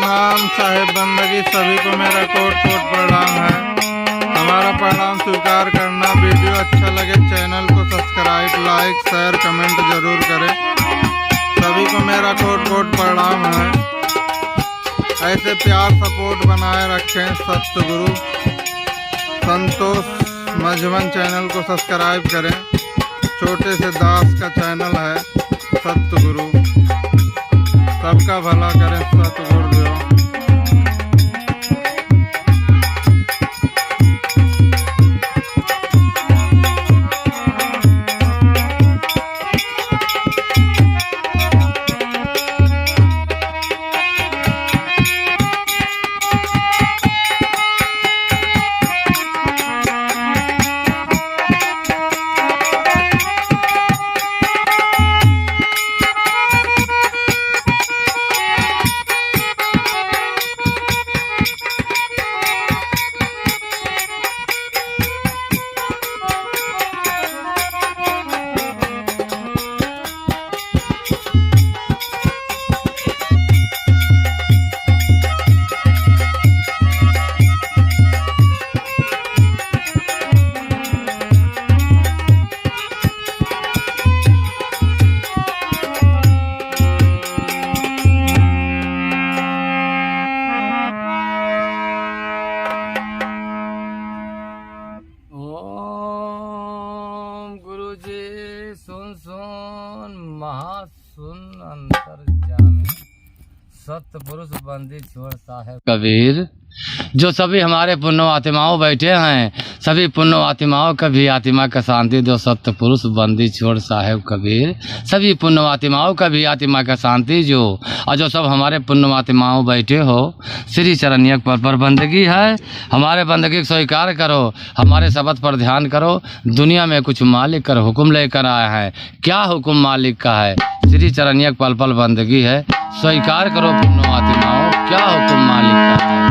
प्रणाम साहेब बंदगी, सभी को मेरा कोट कोट प्रणाम है। हमारा प्रणाम स्वीकार करना। वीडियो अच्छा लगे चैनल को सब्सक्राइब, लाइक, शेयर, कमेंट जरूर करें। सभी को मेरा कोट कोट प्रणाम है। ऐसे प्यार सपोर्ट बनाए रखें। सतगुरु संतोष मझवन चैनल को सब्सक्राइब करें। छोटे से दास का चैनल है। सतगुरु सबका भला करें। सतगुरुदेव महासुन अंतर्जामी सतपुरुष बंदी छोड़ साहेब कबीर। जो सभी हमारे पुण्य आत्माओं बैठे हैं, सभी पुण्य आत्माओं का भी आत्मा का शांति दो। सतपुरुष बंदी छोड़ साहेब कबीर। सभी पुण्य आत्माओं का भी आत्मा का शांति जो। और जो सब हमारे पुण्य आत्माओं बैठे हो, श्री चरणियक पर बंदगी है। हमारे बंदगी को स्वीकार करो, हमारे शब्द पर ध्यान करो। दुनिया में कुछ मालिक कर हुक्म लेकर आया है। क्या हुक्म मालिक का है? श्री चरणियक पल पल बंदगी है। स्वीकार करो पुण्य आत्माओं, क्या हुक्म मालिक का है।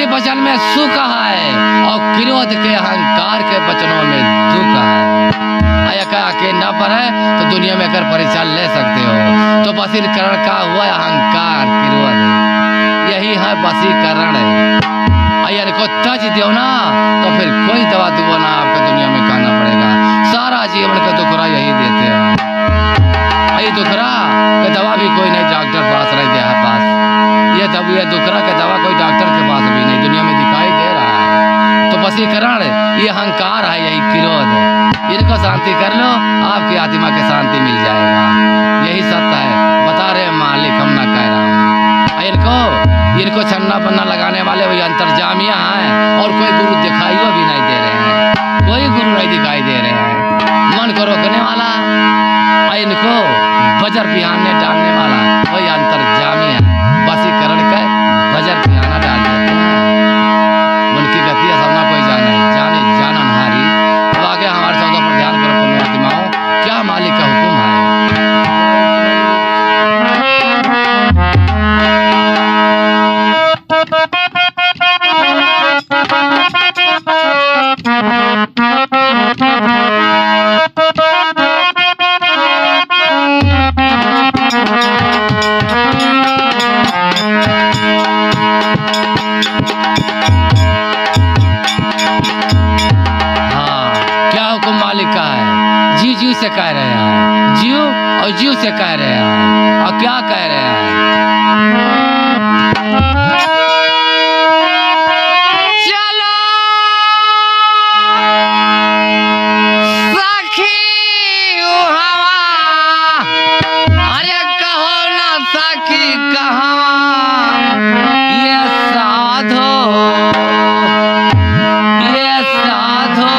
वचन में सुख है और क्रोध के अहंकार के वचनों में दुख है। के न पर है तो दुनिया में अगर परिचय ले सकते हो। तो वशीकरण का हुआ अहंकार क्रोध, यही है वशीकरण। अयर को तज दो ना तो फिर कोई दवा दुआ ना आपको दुनिया में खाना पड़ेगा। सारा जीवन का दुखरा यही देते हैं। ये दुखरा का दवा भी कोई नहीं डॉक्टर पास नहीं दे पास। ये दुखरा का दवा कोई डॉक्टर के पास भी नहीं दुनिया में दिखाई दे रहा है। तो वशीकरण ये अहंकार है, यही क्रोध। इनको शांति कर लो, आपकी आत्मा के शांति मिल जाएगा। यही सत्य है, बता रहे मालिक, हम ना कह रहा हूँ। इनको छन्ना पन्ना लगाने वाले वही अंतर्जामिया हैं और कोई गुरु दिखाई भी नहीं दे रहे हैं। कोई गुरु नहीं दिखाई दे रहे हैं। मन को रोकने वाला इनको बजर पिहाने डालने वाला वही अंतर्जामी है। वशीकरण का बजर पिहाना डाल देते हैं। उनकी गति सबना कोई जाने जाना हारी। अब आगे हमारे शब्दों पर ध्यान करो पुण्यात्माओं। क्या से कह रहे हैं। और क्या कह रहे हैं? चलो सखी हवा, अरे कहो ना सखी कहवा ये साधो, ये साधो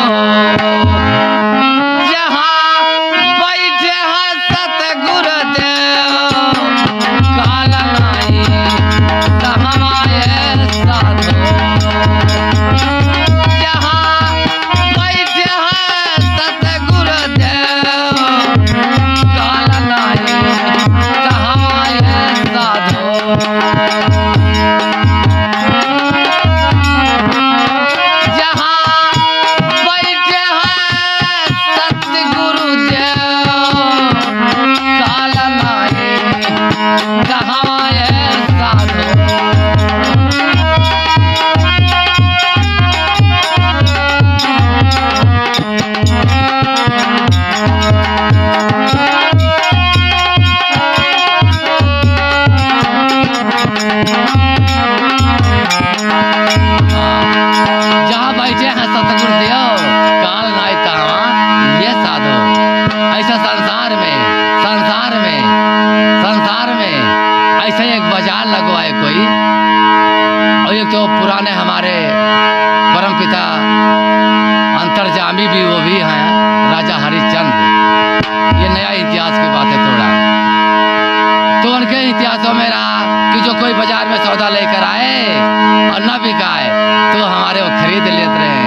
तो पुराने हमारे परमपिता अंतर्जामी भी वो भी हैं राजा हरिश्चंद्र। ये नया इतिहास की बात है थोड़ा। तो उनके इतिहासों में रहा कि जो कोई बाजार में सौदा लेकर आए और न बिकाए तो हमारे वो खरीद लेते रहे,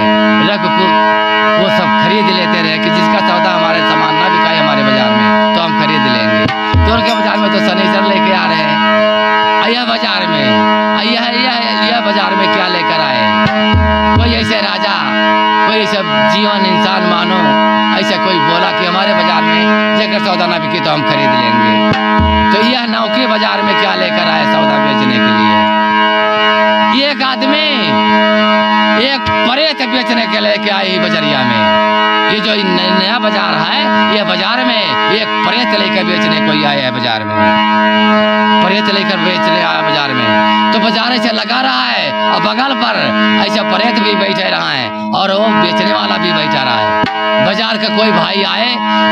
रख वो सब खरीद लेते रहे कि जिसका सौदा हमारे सामान ना बिकाए हमारे बाजार में तो हम खरीद लेंगे। तो उनके बाजार में तो शनिचर लेके आ रहे हैं। यह बाजार में यह बाजार में क्या लेकर आए? कोई ऐसे राजा, कोई ऐसा जीवन इंसान मानो ऐसा कोई बोला कि हमारे बाजार में जेकर सौदा ना बिके तो हम खरीद लेंगे। तो यह नौके बाजार में क्या लेकर आए सौदा बेचने के लिए? एक आदमी एक प्रेत बेचने के लेके आए बजरिया में। ये जो नया बाजार है ये बाजार में एक प्रेत लेकर बेचने को आया है बाजार में, प्रेत लेकर बेचने आया बाजार में। तो बाजार ऐसे लगा रहा है और बगल पर ऐसा प्रेत भी बैठे रहा है और वो बेचने वाला भी बैठा रहा है। बाजार का कोई भाई आए,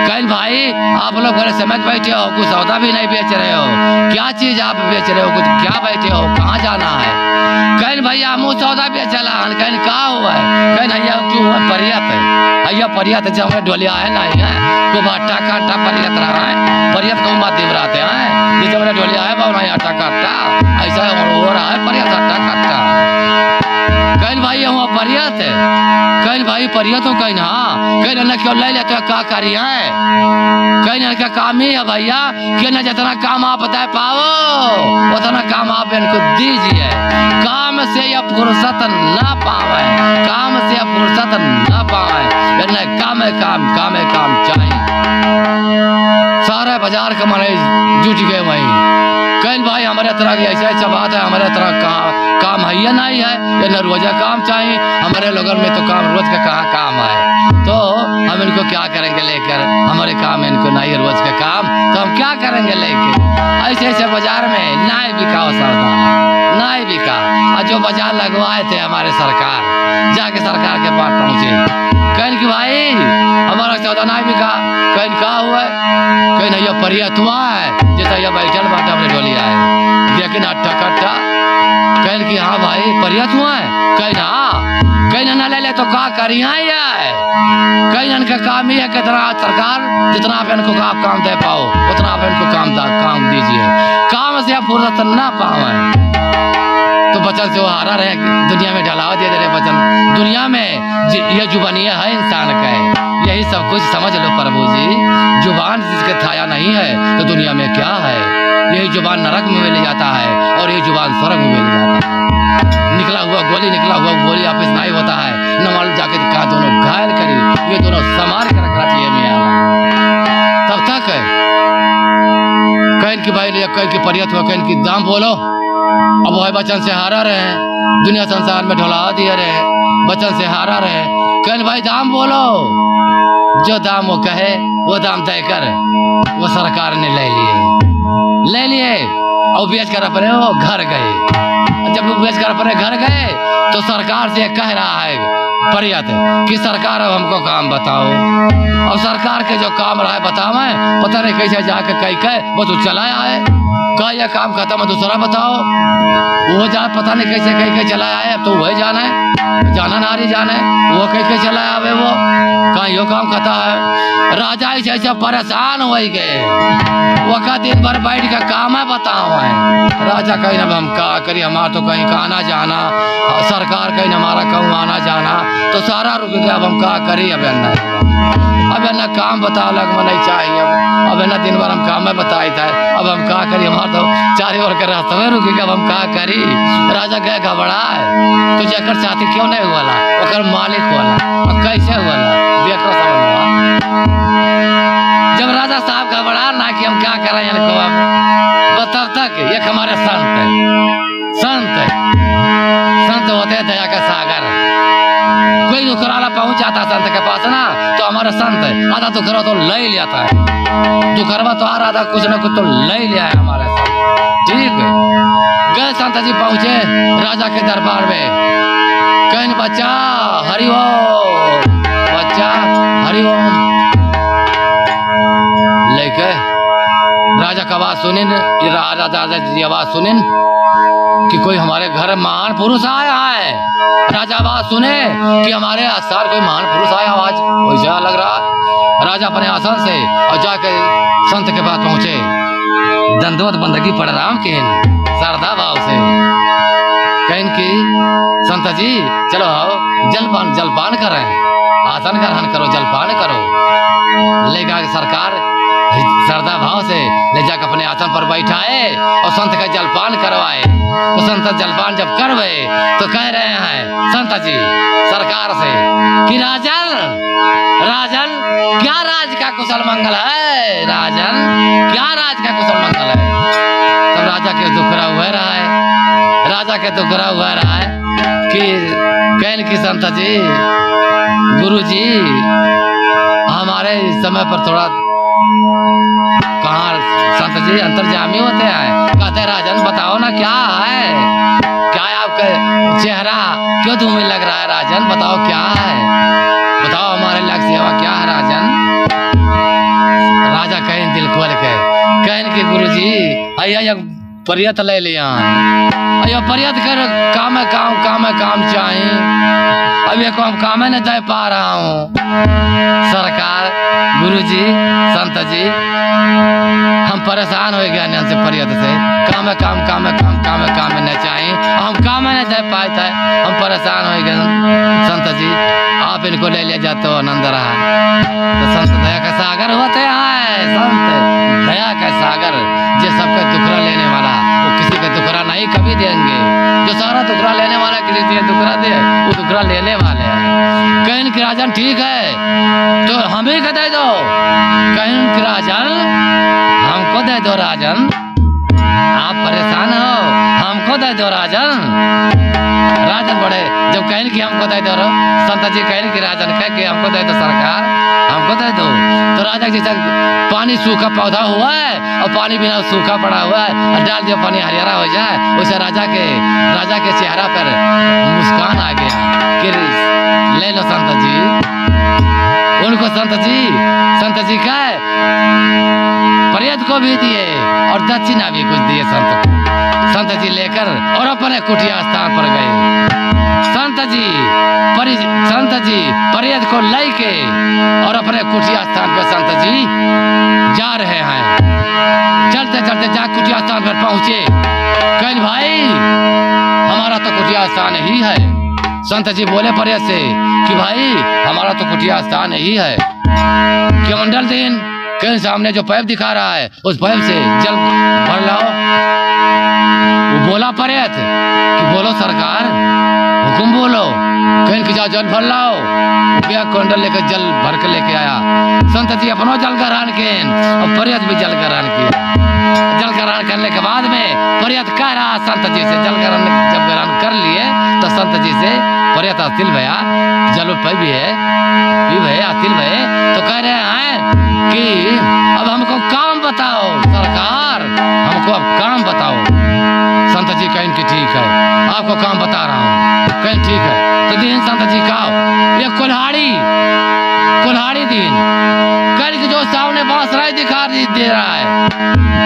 कल भाई आप लोग बड़े समझ बैठे हो, कुछ सौदा भी नहीं बेच रहे हो, क्या चीज आप बेच रहे हो, कुछ क्या बैठे हो, कहाँ जाना है? कल भैया मुँह सौदा बेचला, कल कहा हुआ है? कल भैया क्यों हुआ? परियत है भैया, परियत जब ढोलिया है नहीं है खूब हट्टा काटा परियत रहा है, परियत को मत दिवराते हैं जब ढोलिया है बाबू नहीं हट्टा काटा ऐसा हो रहा है परियत हट्टा काटा। कल भाई हुआ परियत है, कल भाई परियत हो कहीं हाँ कहीं न क्यों ले लेते का करिए कहीं न क्या काम ही है भैया कि न जितना काम आप बता पाओ उतना काम आप इनको दीजिए। काम से यह फुर्सत न पावे, काम से यह फुर्सत न पावे, काम है काम चाहिए। सारे बाजार का मने जुट गए वहीं। कल भाई हमारे तरह की ऐसा बात है, हमारे तरह काम है या नहीं है, ये न रोजा काम चाहिए हमारे लोगों में, तो काम रोज का कहाँ काम है? तो हम इनको क्या करेंगे लेकर, हमारे काम इनको नहीं रोज का काम, तो हम क्या करेंगे लेकर? ऐसे ऐसे बाजार में नहीं बिका सौदा, नहीं बिका। और जो बाजार लगवाए थे हमारे सरकार जाके सरकार के पास पहुंचे, कहीं कि भाई हमारा सौदा नहीं बिका, कहीं कहा हुआ है, कहीं नहीं परियत हुआ है जैसा यह बैठल बात अपने डोली आए लेकिन अट्ठा कट्ठा, कहीं कि हाँ भाई परियत हुआ है, कहीं ना ले ले तो का करिए कहीं इनका काम ही है कितना सरकार जितना आप इनको आप काम दे पाओ उतना आप इनको काम दीजिए, काम से आप फुर्सत ना पाओ। तो बचन से वो हारा रहे, दुनिया में ढलावा दे रहे बचन, दुनिया में यह जुबानिया है इंसान का है, यही सब कुछ समझ लो प्रभु जी। जुबान जिसके थाया नहीं है तो दुनिया में क्या है? यही जुबान नरक में ले जाता है और यही जुबान स्वर्ग में ले जाता है। निकला हुआ गोली वापस नहीं होता है, नमाल जाके कहा दोनों घायल करी, ये दोनों समार कर रखना चाहिए मियाँ। तब तक कहीं की भाई कहीं की परियत हो, कहीं की दाम बोलो अब वह वचन से हारा रहे, दुनिया संसार में ढोला दिए रहे, वचन से हारा रहे। कल भाई दाम बोलो, जो दाम वो कहे वो दाम तय कर। वो सरकार ने ले लिए और बेच कर अपने वो घर गए। जब वो बेच कर अपने घर गए तो सरकार से कह रहा है परियत कि सरकार अब हमको काम बताओ। और सरकार के जो काम रहा है बतावे, पता नहीं कैसे जाके कह के वो तो चला आए, कहा यह काम खत्म है दूसरा बताओ। वो जा पता नहीं कैसे कह के चला आए, अब तो वही जाना है, जाना नारी जाने वो कह के चला आवे, वो कहा यो काम खत्म है। राजा ऐसे परेशान हो गए, वो का दिन भर बैठ के काम है बताओ है। राजा कहीं ना हम का करी, हमारा तो कहीं का आना जाना, सरकार कहीं हमारा कहूँ आना जाना तो सारा रुक गया। अब हम का करी, अब ना काम बता लग में नहीं चाहिए, अब ना दिन भर हम काम में बताई था, अब हम का करी, हमारा तो चारे ओर के रास्ते में रुक गया, अब हम का करी। राजा गए घबरा है, तो जेकर साथी क्यों नहीं हुआ, ओकर मालिक हुआ, अब कैसे हुआ देखो समझ। जब राजा साहब घबरा ना कि हम क्या करें इनको, अब तब तक एक हमारे संत होते हैं दया का सागर। कोई दुखराला पहुंच जाता संत के पास ना तो हमारे संत आधा दुखरा तो ले लिया है, दुखरवा तो आ रहा था कुछ ना कुछ तो ले लिया है हमारे साथ। ठीक है, गए संत जी पहुंचे राजा के दरबार में, कहीं बच्चा हरिओम, बच्चा हरिओम लेके राजा का आवाज सुनिन, राजा जी आवाज सुनिन कि कोई हमारे घर महान पुरुष आया है। राजा आवाज सुने कि हमारे आसपास कोई महान पुरुष आया, आवाज वैसा लग रहा। राजा अपने आसन से और जाके संत के पास पहुंचे, दंडवत बंदगी प्रणाम किन श्रद्धा भाव से, कहीं की संत जी चलो जलपान करें, आसन ग्रहण करो, जलपान करो। लेगा सरकार श्रद्धा भाव से ले जाकर अपने आसन पर बैठाए और संत का जलपान करवाए। तो संत जलपान जब करवे तो कह रहे हैं संत जी सरकार से कि राजन क्या राज का कुशल मंगल है, राजन क्या राज का कुशल मंगल है। तब राजा के दुखरा हुआ रहा है, राजा के दुखरा हुआ रहा है कि कहन की संत जी गुरु जी हमारे इस समय पर थोड़ा कहाँ संत जी अंतर्जामी होते हैं। कहते राजन बताओ ना क्या है, क्या है आपका चेहरा क्यों धूमिल लग रहा है, राजन बताओ क्या है, बताओ हमारे लायक सेवा क्या है राजन। राजा कहें दिल खोल के कहें कि गुरु जी आइया परियत ले लिया, अयो परियत कर काम चाहिए, अभी को हम काम नहीं दे पा रहा हूँ। सरकार गुरुजी संत जी हम परेशान हो गए से परियत से, काम नहीं चाहिए, हम काम नहीं दे पाए थे, हम परेशान हो गए। संत जी आप इनको ले लिया जाते हो आनंद रहा। तो संत दया का सागर होते हैं, संत दया का सागर जो सबका दुखरा लेने वाला, वो किसी का दुखरा नहीं कभी देंगे। जो सारा दुखरा लेने वाला किसी का दुखरा दे वो दुखरा लेने वाले हैं। कहीं कि राजन ठीक है तो हम ही दे दो, कहीं कि राजन हमको दे दो, राजन आप परेशान हो हमको दे दो राजन। राजन बड़े जब कहें कि हमको दे दो, संत जी कहें कि राजन कह के हमको दे दो सरकार, हमको दे दो। तो राजा जैसा पानी सूखा पौधा हुआ है और पानी बिना सूखा पड़ा हुआ है और डाल दिया पानी हरियारा हो जाए, उसे राजा के चेहरा पर मुस्कान आ गया कि ले लो संत जी। उनको संत जी का परियत को भी दिए और दक्षिणा भी कुछ दिए संत को। संत जी लेकर और अपने कुटिया स्थान पर गए। संत जी परियत को लेके और अपने कुटिया स्थान पर संत जी जा रहे हैं। चलते चलते जा कुटिया स्थान पर पहुंचे, कहीं भाई हमारा तो कुटिया स्थान ही है। संत जी बोले परियत से कि भाई हमारा तो कुटिया स्थान ही है, क्यों मंडल दिन कहीं सामने जो पाइप दिखा रहा है उस पाइप से जल भर लाओ। वो बोला परियत कि बोलो सरकार, हुक्म बोलो। कहीं कि जाओ जल भर लाओ। गया कुंडल लेकर जल भर के लेके आया। संत जी अपनो जल ग्रहण किए और पर्यत भी जल ग्रहण किया। जल ग्रहण करने के बाद में पर्यत कह रहा संत जी से, जल ग्रहण जब ग्रहण कर लिए तो संत जी से पर्यत अस्थिल भैया जल पे भी है अस्थिल भय, तो कह रहे हैं कि अब हमको काम बताओ सरकार, हमको अब काम बताओ। संत जी कहें कि ठीक है, आपको काम बता रहा हूँ। कहें ठीक है, तो दिन संत जी का ये कुल्हाड़ी दिन कल की जो सामने बांस राय दिखाई दे रहा है,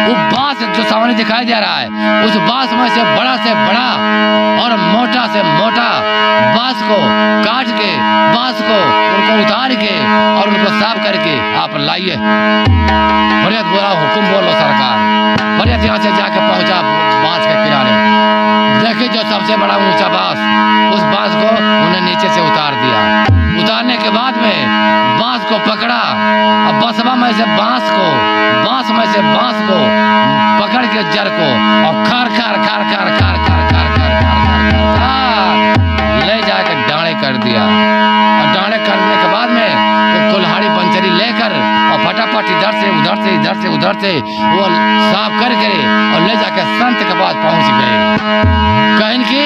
वो बांस जो सामने दिखाई दे रहा है, उस बांस में से बड़ा और मोटा से मोटा बांस को काट के, बांस को उनको उतार के और उनको साफ करके आप लाइए। पर्यत बोला हुक्म बोलो सरकार। पर्यत यहाँ से जाके पहुंचा बांस के किनारे, देखे जो सबसे बड़ा ऊंचा बांस, उस बांस को उन्हें नीचे से उतार दिया। उतारने के बाद में बांस को पकड़ा और बांस में से बांस को पकड़ के जड़ को और खार ले जाकर डांडे कर दिया। और डांडे करने के बाद में वो कुल्हाड़ी पंचरी लेकर और फटाफट उधर से वो साफ करके और ले जाकर संत के पास पहुंच गए। कहीं कि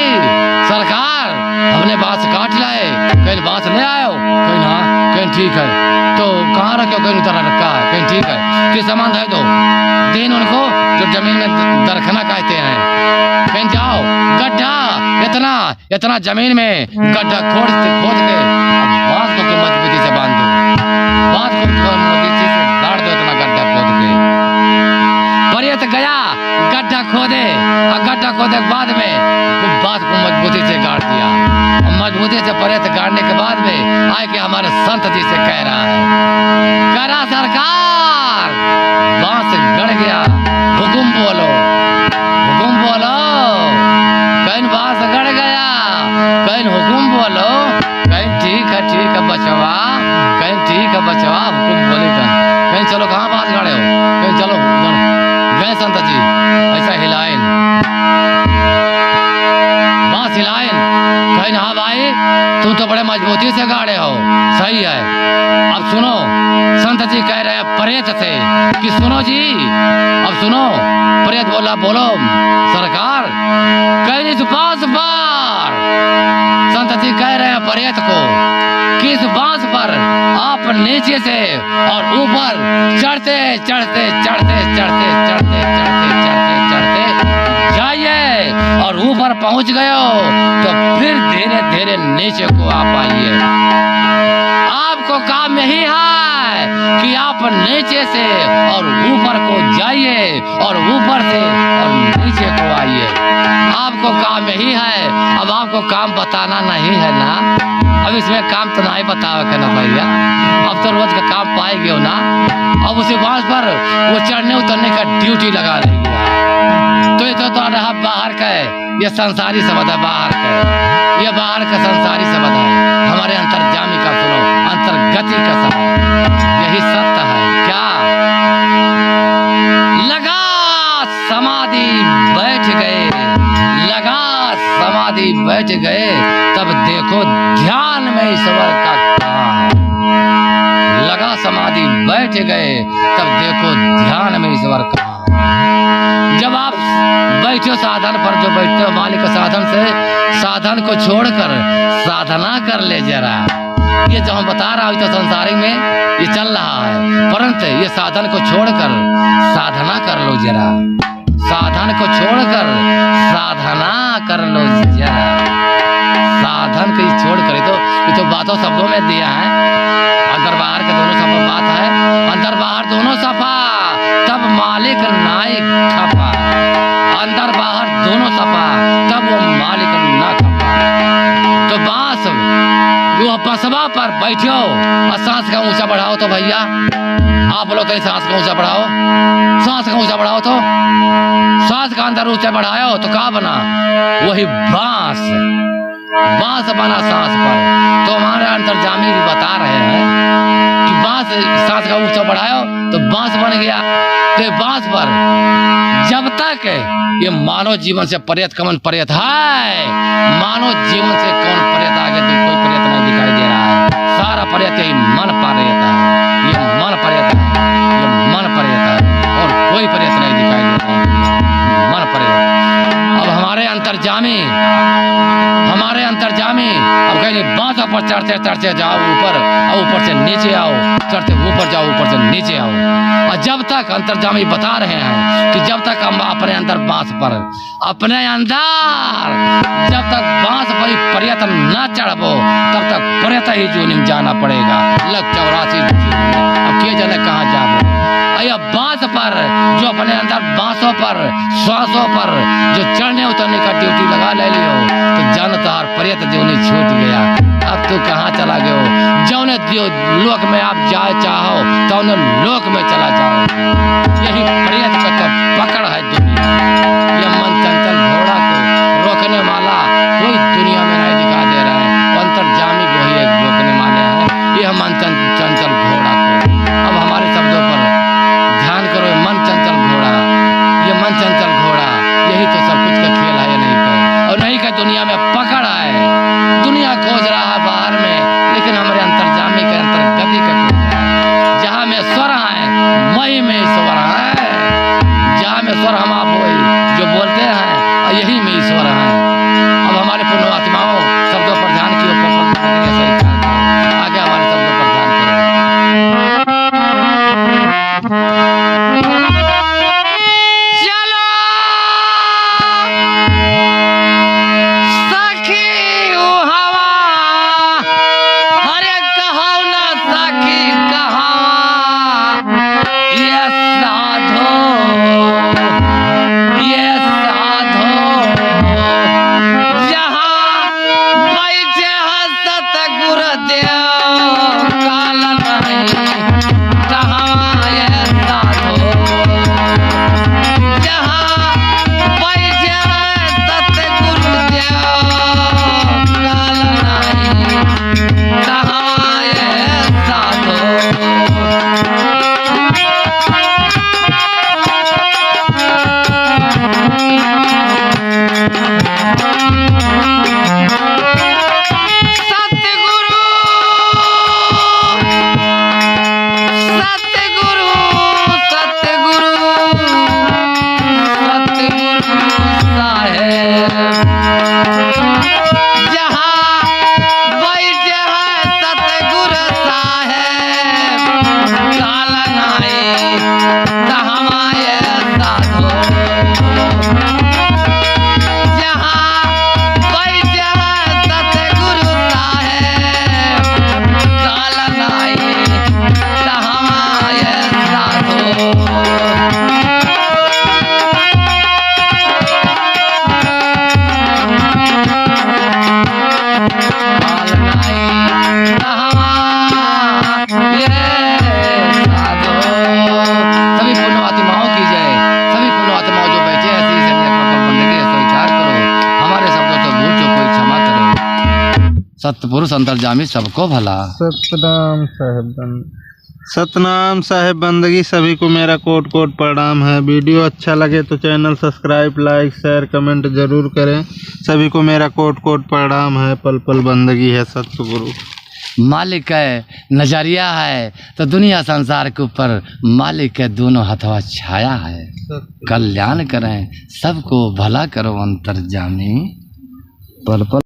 सरकार हमने बांस काट लाए, कहीं बांस ले आयो, कहीं हाँ, कहीं ठीक है, तो कहाँ रखे हो, कहीं उतर रखा है, कहीं ठीक है, किस सामान है दो दिन उनको जो जमीन में दरखना कहते हैं। कहीं जाओ गड्ढा इतना जमीन में गड्ढा खोद के बांस को मजबूती से बांध दो, बांस को मजबूती से गाड़ दो, इतना गड्ढा खोद के। पर्यत गया गड्ढा खोदे और गड्ढा खोदे के बाद में बांस को मजबूती से गाड़ दिया। और मजबूती से पर्यत गाड़ने के बाद में आए कि हमारे संत जी से कह रहा सरकार बांस गड़ गया, हुकुम बोलो। कहीं बांस गड़ गया, कहीं हुकुम बोलो, कहीं ठीक है बचवा, कहीं ठीक है बचवा, हुकुम बोले कहीं चलो कहाँ बांस गड़े हो, कहीं चलो गए संत जी ऐसा हिलाइन बांस हिलाइन। कहीं हाँ भाई तुम तो बड़े मजबूती से गाड़े हो, सही है। अब सुनो, संत जी कह रहे हैं पर्यत से कि सुनो जी, अब सुनो। पर्यत बोला बोलो सरकार। कहीं इस बांस पर संत जी कह रहे हैं पर्यत को कि इस बांस पर आप नीचे से और ऊपर चढ़ते जाइए और ऊपर पहुंच गए हो तो फिर धीरे धीरे नीचे को आप आइए। आपको काम यही है कि आप नीचे से और ऊपर को जाइए और ऊपर से और नीचे को आइए। आपको काम यही है। अब आपको काम बताना नहीं है ना, अब इसमें काम तो नहीं बतावे ना भैया, अब तो रोज का काम पाएगी हो ना। अब उसी बांस पर वो चढ़ने उतरने का ड्यूटी लगा रही है। तो ये तो रहा बाहर का है, ये संसारी शब्द है बाहर का, ये बाहर का संसारी शब्द है। हमारे अंतर्जामी का सुनो, अंतर्गति का शब्द, यही सत्य है। क्या लगा समाधि बैठ गए, लगा समाधि बैठ गए, तब देखो ध्यान में ईश्वर का काम। लगा समाधि बैठ गए, तब देखो ध्यान में ईश्वर का। जब आप बैठो साधन पर, जो बैठते हो मालिक साधन से, साधन को छोड़कर साधना कर ले जरा। ये जो हम बता रहा हूँ तो संसारिक में ये चल रहा है, परंतु ये साधन को छोड़कर साधना कर लो जरा। साधन को छोड़कर साधना कर लो जरा। साधन को छोड़ कर ये तो बातों शब्दों में दिया है। अंदर बाहर के दोनों सफा बात है, अंदर बाहर दोनों सफा, तब मालिक नायक खपा। अंदर बाहर दोनों सफा, तब वो मालिक ना खपा। तो बांस जो बसवा पर बैठो और सांस का ऊंचा बढ़ाओ तो भैया, आप लोग कहीं सांस का ऊंचा बढ़ाओ, सांस का ऊंचा बढ़ाओ तो सांस का अंदर ऊंचा बढ़ाओ तो क्या बना, वही बांस, बांस बना सांस पर। तो हमारे अंतर्जामी भी बता रहे हैं कि बांस, सांस का ऊंचा बढ़ाओ तो बांस बन गया। तो बांस पर जब तक ये मानव जीवन से पर्यत कमन पर्यत है, मानव जीवन से कौन पर्यत आगे रहते ही मन पर रहता है, ये मन पर रहता है, ये मन पर रहता है, और कोई प्रयत्न नहीं दिखाई देता है, मन पर रहता है। अब हमारे अंतर्जामी अब कहीं बांसों पर चढ़ते चढ़ते जाओ ऊपर, और ऊपर से नीचे आओ, चढ़ते ऊपर जाओ, ऊपर से नीचे आओ। और जब तक अंतर्जामी बता रहे हैं कि जब तक हम अपने अंदर बांस पर, अपने अंदर जब तक बांस पर प्रयत्न न चढ़बो तब तक प्रयत्न ही जूनी में जाना पड़ेगा। लग 84 अब के जाने कहाँ जाबो। या बांस पर जो अपने अंदर बांसों पर, श्वासों पर जो चढ़ने उतरने का ड्यूटी लगा ले लियो तो जानता हर प्रयत्न जो नहीं छूट गया। अब तू कहाँ चला गयो? जौने लोक में आप जाए चाहो तो उन्हें लोक में चला जाओ। यही प्रयत्न का तो पकड़ है दुनिया। ये मन चंचल घोड़ा को रोकने वाला कोई दुनिया में नहीं दिखा दे रहा है। अंतर्जामी को ही एक रोकने वाले है, यह मन चंचल घोड़ा को। अब हमारे शब्दों पर ध्यान करो। मन चंचल घोड़ा, ये मन चंचल घोड़ा, यही तो सब कुछ का खेल है। नहीं का और नहीं का दुनिया में पकड़ है। दुनिया खोज रहा है बाहर में, लेकिन हमारे अंतर्जामी के अंतर्गति का खोज है। जहाँ में स्वर है वही में ईश्वर है। जहाँ में स्वर हम आप वही जो बोलते हैं, और यही में ईश्वर है। अब हमारे पुण्य आत्माओं शब्दों पर ध्यान किए, आगे हमारे शब्दों पर ध्यान करो। चलो सखी ओ हवा, अरे कहो ना सखी कहा ये साधो, ये साधो जहाँ बैठे हैं सतगुरुदेव काल नहीं कहाँ ये साधो। जहाँ बैठे हैं सतगुरुदेव काल नहीं कहाँ ये साधो। सतपुरुष अंतर्जामी सबको भला। सतनाम साहेब बंदगी सभी को मेरा कोट कोट प्रणाम है। वीडियो अच्छा लगे तो channel subscribe, like, share, comment जरूर करें। सभी को मेरा कोट कोट प्रणाम है। पल पल बंदगी है सतगुरु। मालिक है, नजरिया है तो दुनिया संसार के ऊपर मालिक के दोनों हथवा छाया है। कल्याण करें, सबको भला करो अंतर्जामी। पल पल